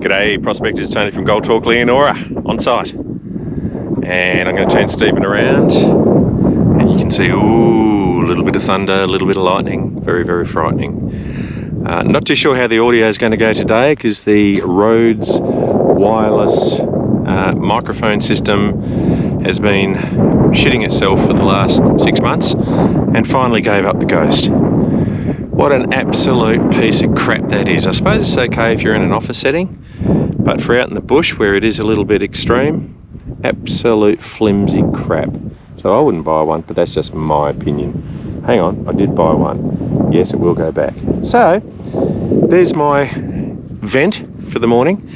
G'day prospectors, Tony from Gold Talk Leonora on site. And I'm going to turn Stephen around and you can see, ooh, a little bit of thunder, a little bit of lightning, very, very frightening. Not too sure how the audio is going to go today because the Rhodes wireless microphone system has been shitting itself for the last 6 months and finally gave up the ghost. What an absolute piece of crap that is. I suppose it's okay if you're in an office setting, but for out in the bush where it is a little bit extreme, absolute flimsy crap. So I wouldn't buy one, but that's just my opinion. Hang on, I did buy one. Yes, it will go back. So there's my vent for the morning.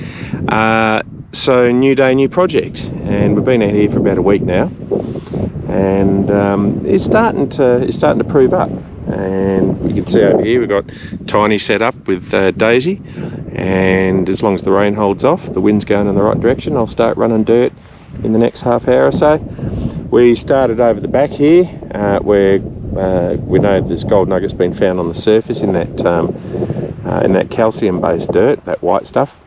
So new day, new project, and we've been out here for about a week now, and it's starting to prove up. And you can see over here we've got Tiny set up with Daisy, and as long as the rain holds off, the wind's going in the right direction, I'll start running dirt in the next half hour or so. We started over the back here where we know there's gold nuggets been found on the surface in that calcium based dirt, that white stuff,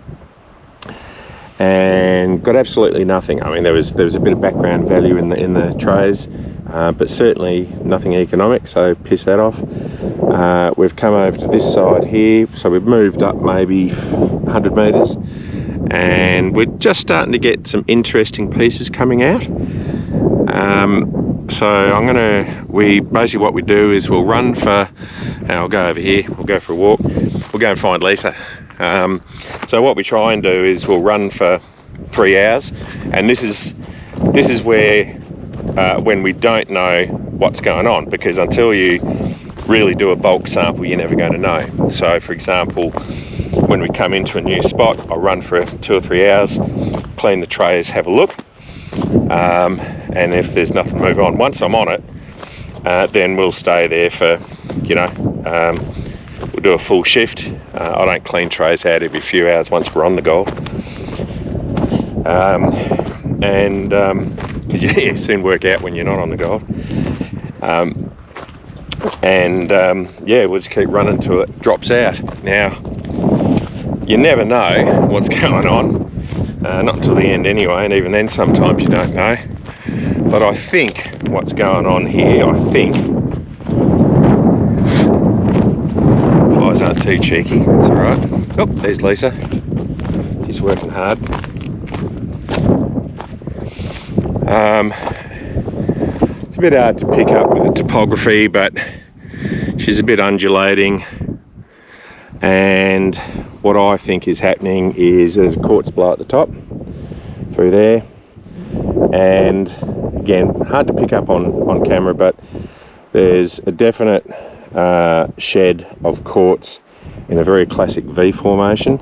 and got absolutely nothing. I mean, there was a bit of background value in the trays, but certainly nothing economic, so piss that off. We've come over to this side here, so we've moved up maybe 100 metres, and we're just starting to get some interesting pieces coming out. So basically what we do is we'll run for, and I'll go over here, we'll go for a walk, we'll go and find Lisa. So what we try and do is we'll run for 3 hours, and this is where when we don't know what's going on, because until you really do a bulk sample you're never going to know. So for example, when we come into a new spot, I'll run for 2 or 3 hours, clean the trays, have a look, and if there's nothing, move on. Once I'm on it, then we'll stay there for, we'll do a full shift. I don't clean trays out every few hours once we're on the gold. Because you soon work out when you're not on the gold. We'll just keep running till it drops out. Now, you never know what's going on, not until the end anyway, and even then sometimes you don't know. But I think what's going on here, flies aren't too cheeky, that's alright. Oh, there's Lisa, she's working hard. It's a bit hard to pick up with the topography, but she's a bit undulating, and what I think is happening is there's a quartz blow at the top through there, and again, hard to pick up on camera, but there's a definite shed of quartz in a very classic V formation.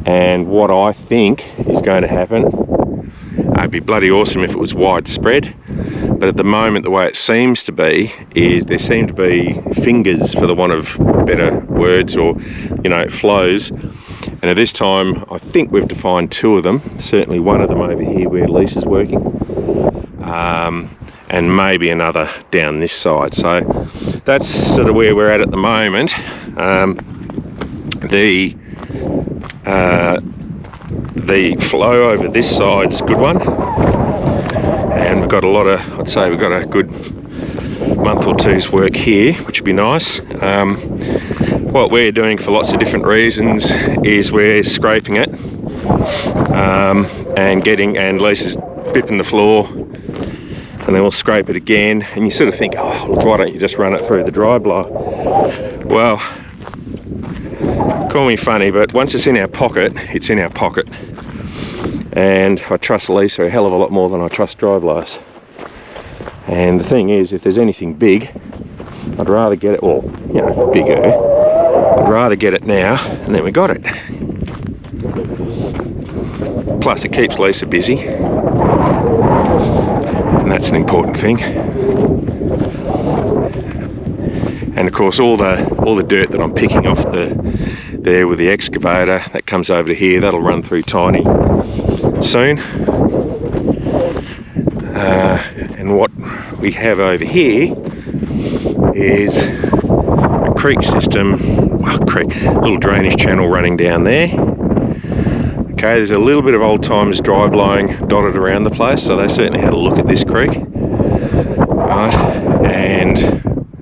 And what I think is going to happen, it'd be bloody awesome if it was widespread, but at the moment the way it seems to be is there seem to be fingers, for the want of better words, or it flows. And at this time I think we've defined 2 of them, certainly one of them over here where Lisa's working, and maybe another down this side. So that's sort of where we're at the moment. The flow over this side is a good one, and we've got I'd say we've got a good month or two's work here, which would be nice. What we're doing for lots of different reasons is we're scraping it, and Lisa's bipping the floor, and then we'll scrape it again, and you sort of think, oh, look, why don't you just run it through the dry blower? Well, call me funny, but once it's in our pocket, it's in our pocket. And I trust Lisa a hell of a lot more than I trust dry blowers. And the thing is, if there's anything big, I'd rather get it, or bigger, I'd rather get it now, and then we got it. Plus it keeps Lisa busy, and that's an important thing. And of course all the dirt that I'm picking off there with the excavator, that comes over to here, that'll run through Tiny soon. And what we have over here is a creek system, a little drainage channel running down there, Okay, there's a little bit of old timers dry blowing dotted around the place, so they certainly had a look at this creek. Right, and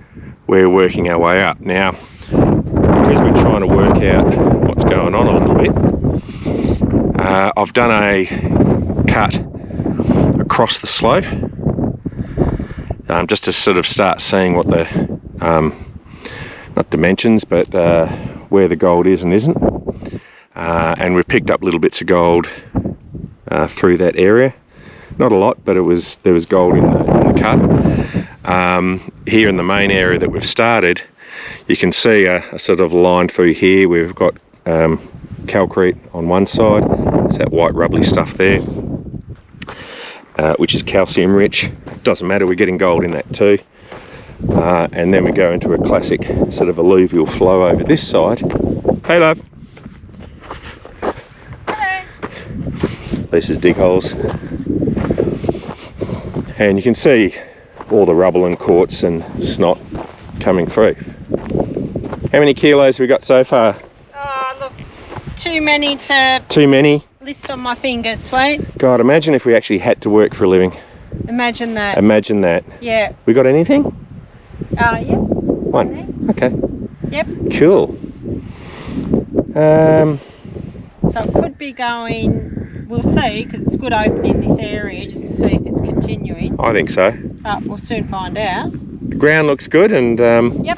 we're working our way up. Now, because we're trying to work out what's going on a little bit, I've done a cut across the slope, just to sort of start seeing what the, not dimensions, but where the gold is and isn't. And we've picked up little bits of gold through that area. Not a lot, but there was gold in the cut. Here in the main area that we've started, you can see a sort of line through here. We've got calcrete on one side. It's that white rubbly stuff there, which is calcium rich. Doesn't matter, we're getting gold in that too. And then we go into a classic sort of alluvial flow over this side. Hey love. Hello. Lisa's dig holes. And you can see all the rubble and quartz and snot coming through. How many kilos have we got so far? Oh, look, too many to Too many? list on my fingers, Sweet. God, imagine if we actually had to work for a living. Imagine that. Imagine that. Yeah. We got anything? Yep. One. Okay. Yep. Cool. So it could be going, we'll see, because it's good open in this area, just to see if it's continuing. I think so. But we'll soon find out. The ground looks good, and Yep.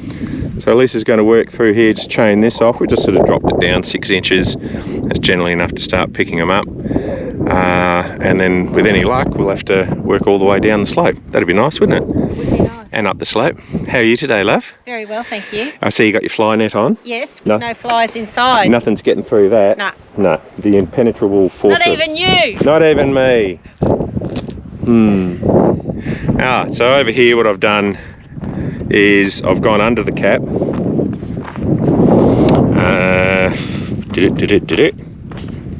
so Lisa's going to work through here, just chain this off. We just sort of dropped it down 6 inches. That's generally enough to start picking them up. And then with any luck, we'll have to work all the way down the slope. That'd be nice, wouldn't it? Would be nice. And up the slope. How are you today, love? Very well, thank you. I see you got your fly net on. Yes, with No. no flies inside. Nothing's getting through that. No. No, the impenetrable fortress. Not even you. Not even me. So over here what I've done is I've gone under the cap.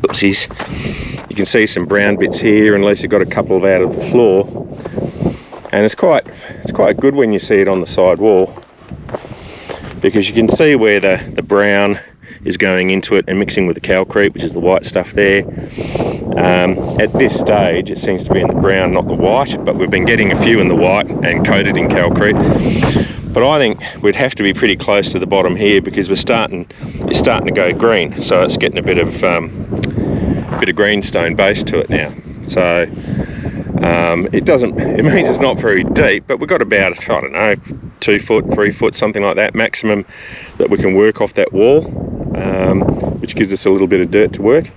Oopsies. You can see some brown bits here, and Lisa got a couple of out of the floor. And it's quite good when you see it on the side wall, because you can see where the brown is going into it and mixing with the calcrete, which is the white stuff there. At this stage it seems to be in the brown, not the white, but we've been getting a few in the white and coated in calcrete. But I think we'd have to be pretty close to the bottom here, because it's starting to go green, so it's getting a bit of greenstone base to it now. So it means it's not very deep, but we've got about, I don't know, 2 foot, 3 foot, something like that maximum that we can work off that wall, which gives us a little bit of dirt to work.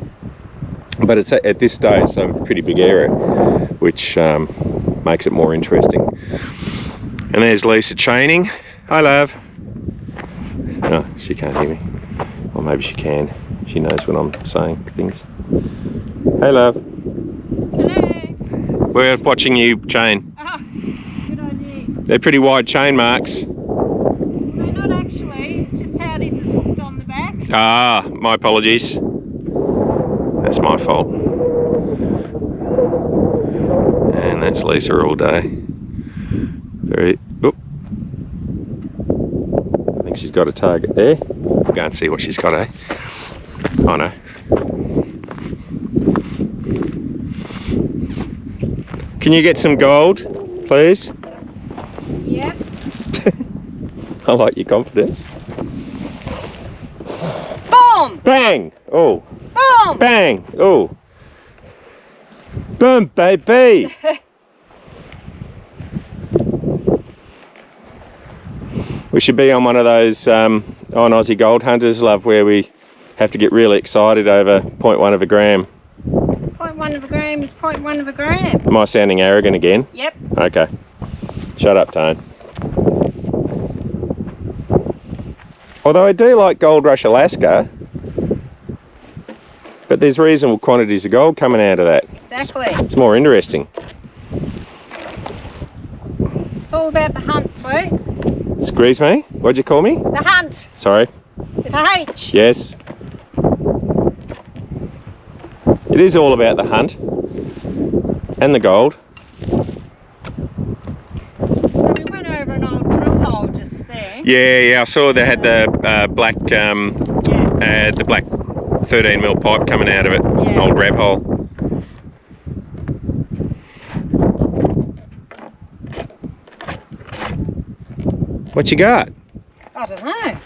But it's at this stage, so a pretty big area, which makes it more interesting. And there's Lisa chaining. Hi love. No, she can't hear me. Or maybe she can. She knows when I'm saying things. Hey love. Hello. We're watching you chain. Ah, good idea. They're pretty wide chain marks. No, not actually. It's just how this is hooked on the back. Ah, my apologies. That's my fault. And that's Lisa all day. Very, oop. I think she's got a target there. We'll go and see what she's got, eh? Oh no. Can you get some gold, please? Yep. I like your confidence. Boom! Bang! Oh, Boom! bang! Oh. Boom, baby! We should be on one of those on Aussie Gold Hunters, love, where we have to get really excited over 0.1 of a gram. 0.1 of a gram is 0.1 of a gram. Am I sounding arrogant again? Yep. Okay. Shut up, Tone. Although I do like Gold Rush Alaska, but there's reasonable quantities of gold coming out of that. Exactly. It's more interesting. It's all about the hunt, Sweet. Excuse me? What'd you call me? The hunt Sorry. with a H. Yes. It is all about the hunt and the gold. So we went over an old drill hole just there. Yeah, I saw they had the black Yeah. the black 13mm pipe coming out of it. An Yeah. old wrap hole. What you got? I don't know.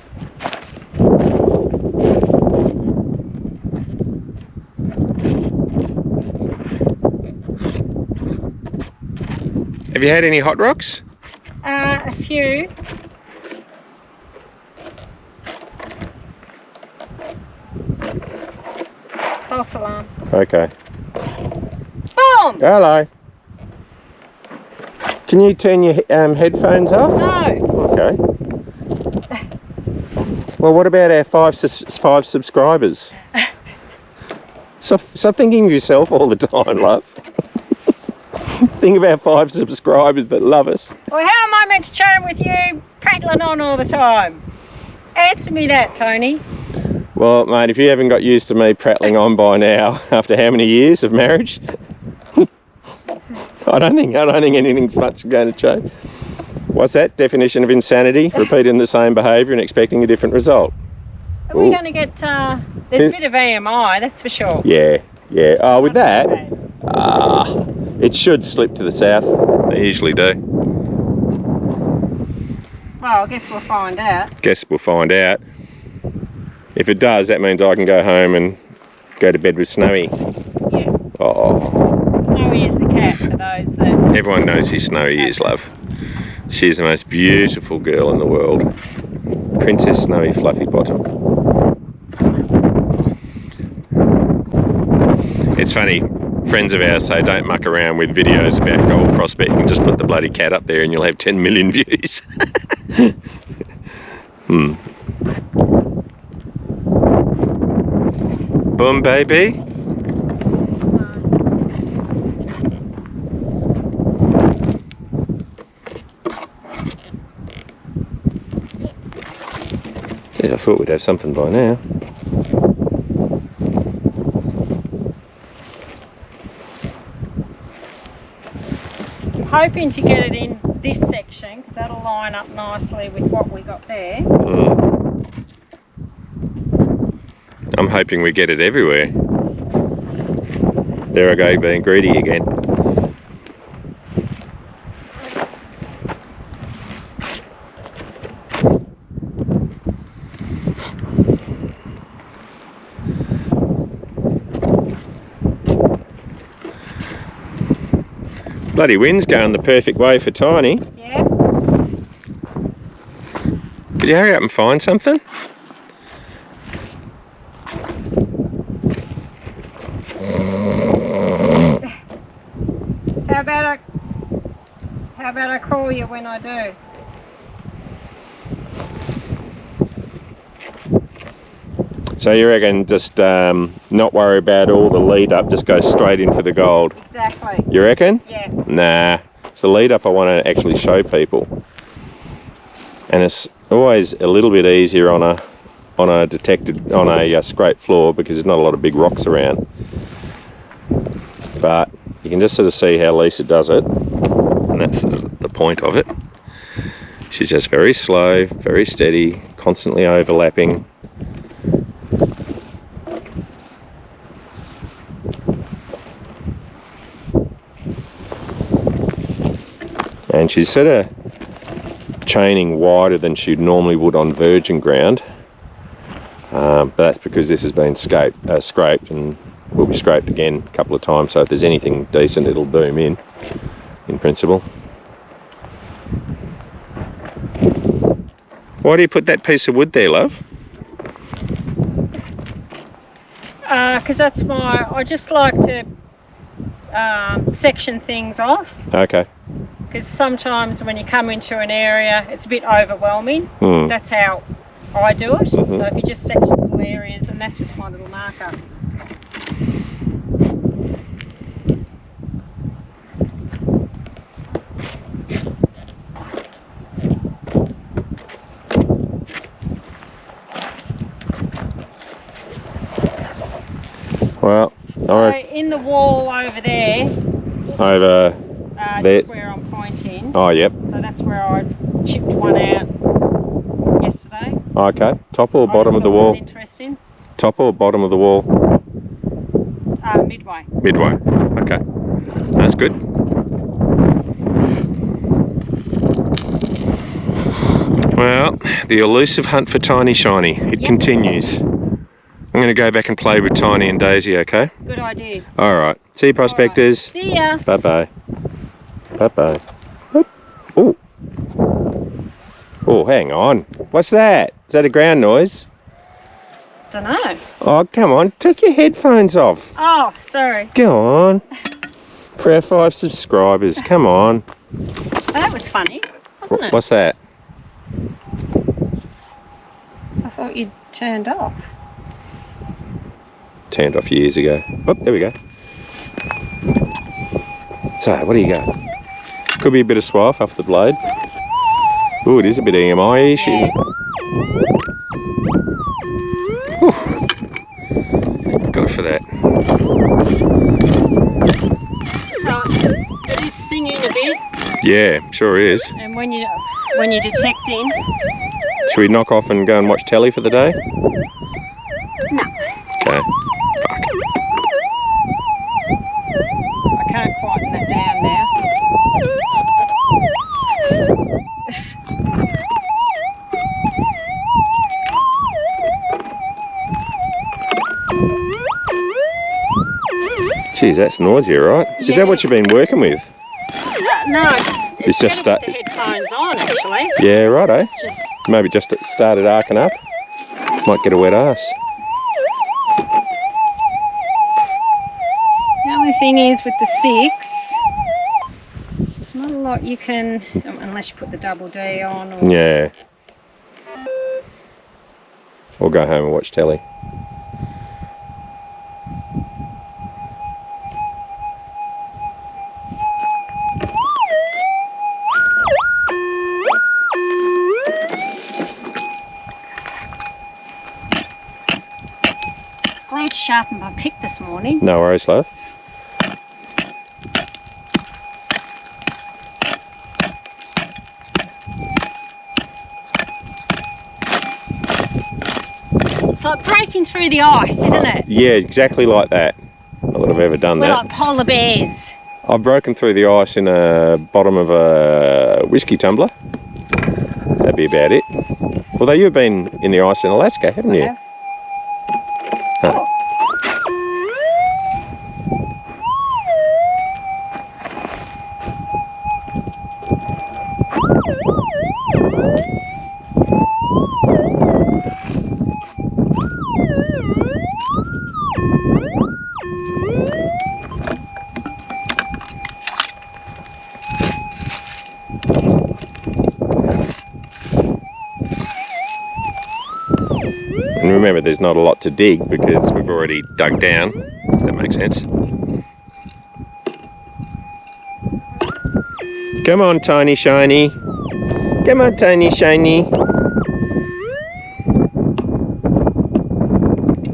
Have you had any hot rocks? A few. False alarm. Okay. Boom! Hello. Can you turn your headphones off? No. Okay. Well, what about our five subscribers? Stop thinking of yourself all the time, love. Think of our 5 subscribers that love us. Well, how am I meant to chat with you prattling on all the time? Answer me that, Tony. Well, mate, if you haven't got used to me prattling on by now, after how many years of marriage, I don't think anything's much going to change. What's that definition of insanity? Repeating the same behaviour and expecting a different result. Are we Ooh. going to get... there's a bit of AMI, that's for sure. Yeah. Oh, with that, Okay. it should slip to the south. They usually do. Well, I guess we'll find out. Guess we'll find out. If it does, that means I can go home and go to bed with Snowy. Yeah. Oh, Snowy is the cat for those that... everyone knows who Snowy is, love. She's the most beautiful girl in the world. Princess Snowy Fluffy Bottom. It's funny, friends of ours say don't muck around with videos about gold prospecting, just put the bloody cat up there and you'll have 10 million views. Boom, baby. Yeah, I thought we'd have something by now. I'm hoping to get it in this section because that'll line up nicely with what we got there. I'm hoping we get it everywhere. There I go, being greedy again. Bloody wind's going the perfect way for Tiny. Yeah. Could you hurry up and find something? How about I call you when I do? So you reckon just not worry about all the lead up, just go straight in for the gold? Exactly. You reckon? Yeah. Nah, it's the lead up I want to actually show people. And it's always a little bit easier on a scraped floor because there's not a lot of big rocks around. But you can just sort of see how Lisa does it, and that's the point of it. She's just very slow, very steady, constantly overlapping. And she's sort of chaining wider than she normally would on virgin ground, but that's because this has been scraped and will be scraped again a couple of times, so if there's anything decent it'll boom in principle. Why do you put that piece of wood there, love? Because that's I just like to section things off. Okay. Because sometimes when you come into an area, it's a bit overwhelming. That's how I do it. So if you just section little areas, and that's just my little marker. Well, So in the wall over there, over there. just where I'm pointing. Oh, yep. So that's where I chipped one out yesterday. Okay. Top or I bottom just of the thought it wall? was interesting. Top or bottom of the wall? Midway. Midway. Okay. That's good. Well, the elusive hunt for Tiny Shiny. It continues. I'm going to go back and play with Tiny and Daisy, okay? Good idea. All right. See you, prospectors. All right. See ya. Bye-bye. Bye-bye. Oh. Oh, hang on. What's that? Is that a ground noise? Dunno. Oh, come on. Take your headphones off. Oh, sorry. Go on. For our 5 subscribers. Come on. That was funny, wasn't it? What's that? So I thought you'd turned off. Turned off years ago. Oh, there we go. So, what do you got? Could be a bit of swath off the blade. Oh, it is a bit EMI-ish, isn't it? Whew. Thank God for that. So it is singing a bit, Yeah, sure is. and when you're detecting, Should we knock off and go and watch telly for the day? no, Okay. Fuck. I can't quieten that down now. Geez, that's nausea, right? Is that what you've been working with? No, It's just better with the headphones on actually. Yeah, right, eh? It's just Maybe just started arcing up. Might get a wet ass. the only thing is with the 6, there's not a lot you can, unless you put the double D on. Or, Yeah. Or go home and watch telly. Glad to sharpen my pick this morning. No worries, love. It's like breaking through the ice, isn't it? Yeah, exactly like that. Not that I've ever done We're that. like polar bears. I've broken through the ice in a bottom of a whiskey tumbler. That'd be about it. Although you've been in the ice in Alaska, haven't you? Yeah. Huh. And remember, there's not a lot to dig because we've already dug down, if that makes sense. Come on, Tiny Shiny. Come on, Tiny Shiny.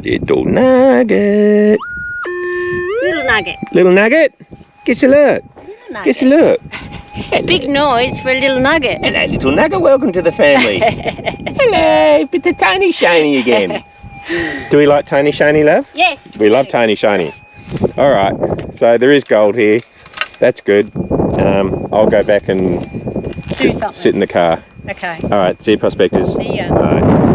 Little nugget. Little nugget. Little nugget. Guess a look. Little nugget. Guess a look. Big noise for a little nugget. Hello, little nugget. Welcome to the family. Hello, but the Tiny Shiny again. Do we like Tiny Shiny, love? Yes. We love Tiny Shiny. All right, so there is gold here. That's good. I'll go back and sit in the car. Okay. All right, see you, prospectors. See ya. Bye.